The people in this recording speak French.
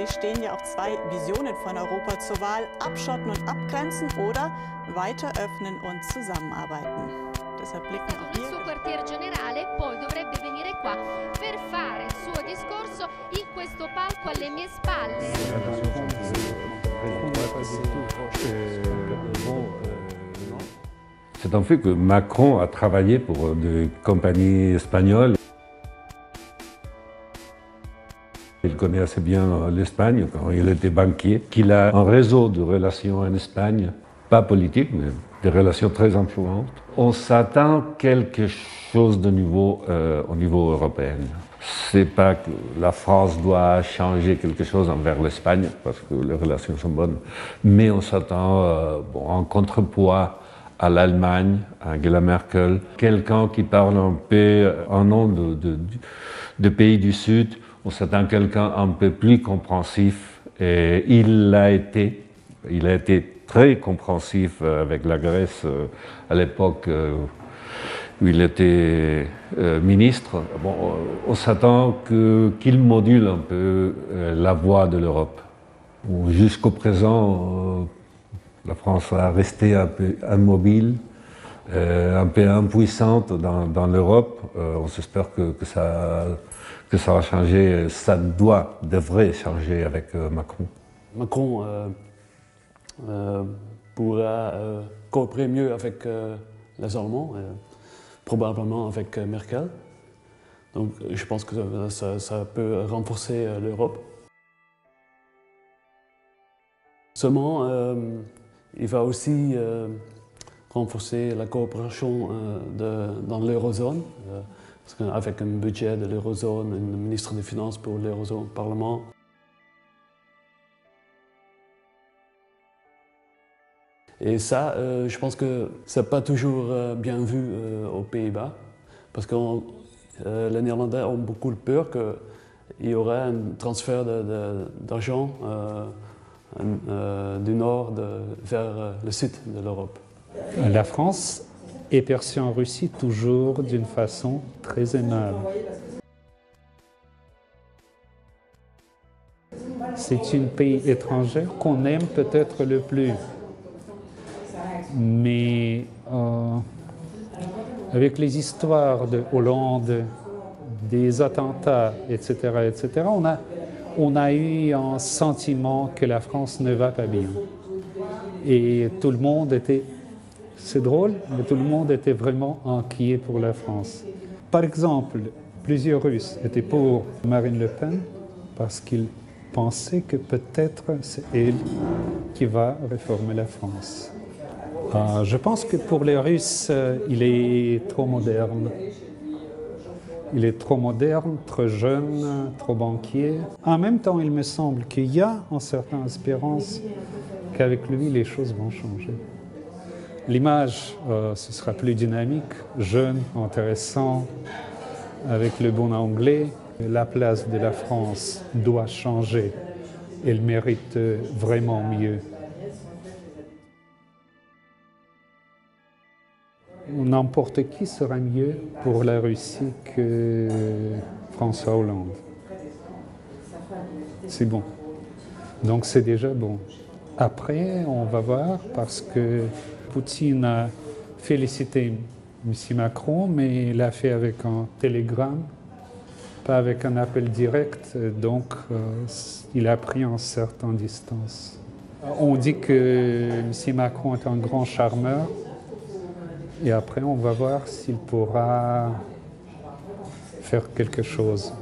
ESC stehen ja auch zwei Visionen von Europa zur Wahl: abschotten und abgrenzen oder weiter öffnen und zusammenarbeiten. Deshalb blicken auch Il suo quartier generale poi dovrebbe venire qua per fare il suo discorso in questo palco alle mie spalle. C'est un fait que Macron a travaillé pour des compagnies espagnoles. Il connaît assez bien l'Espagne quand il était banquier, qu'il a un réseau de relations en Espagne, pas politique, mais des relations très influentes. On s'attend à quelque chose de nouveau au niveau européen. C'est pas que la France doit changer quelque chose envers l'Espagne, parce que les relations sont bonnes, mais on s'attend en contrepoids à l'Allemagne, à Angela Merkel, quelqu'un qui parle un peu en nom de pays du Sud. On s'attend à quelqu'un un peu plus compréhensif, et il a été très compréhensif avec la Grèce à l'époque où il était ministre. Bon, on s'attend qu'il module un peu la voix de l'Europe. Jusqu'au présent, la France a resté un peu immobile, un peu impuissante dans l'Europe. On s'espère que ça va changer. Ça devrait changer avec Macron. Macron pourra coopérer mieux avec les Allemands, probablement avec Merkel. Donc je pense que ça peut renforcer l'Europe. Seulement, il va aussi renforcer la coopération dans l'Eurozone, parce qu'avec un budget de l'Eurozone, un ministre des Finances pour l'Eurozone, Parlement. Et ça, je pense que c'est pas toujours bien vu aux Pays-Bas, parce que les Néerlandais ont beaucoup peur qu'il y aurait un transfert d'argent du nord vers le sud de l'Europe. La France est perçue en Russie toujours d'une façon très aimable. C'est un pays étranger qu'on aime peut-être le plus. Mais avec les histoires de Hollande, des attentats, etc., on a eu un sentiment que la France ne va pas bien. Et tout le monde était, c'est drôle, mais tout le monde était vraiment inquiet pour la France. Par exemple, plusieurs Russes étaient pour Marine Le Pen parce qu'ils pensaient que peut-être c'est elle qui va réformer la France. Je pense que pour les Russes, il est trop moderne. Il est trop moderne, trop jeune, trop banquier. En même temps, il me semble qu'il y a une certaine espérance qu'avec lui, les choses vont changer. L'image, ce sera plus dynamique, jeune, intéressant, avec le bon anglais. La place de la France doit changer. Elle mérite vraiment mieux. N'importe qui sera mieux pour la Russie que François Hollande. C'est bon. Donc c'est déjà bon. Après, on va voir, parce que Poutine a félicité M. Macron, mais il l'a fait avec un télégramme, pas avec un appel direct, donc il a pris une certaine distance. On dit que M. Macron est un grand charmeur. Et après, on va voir s'il pourra faire quelque chose.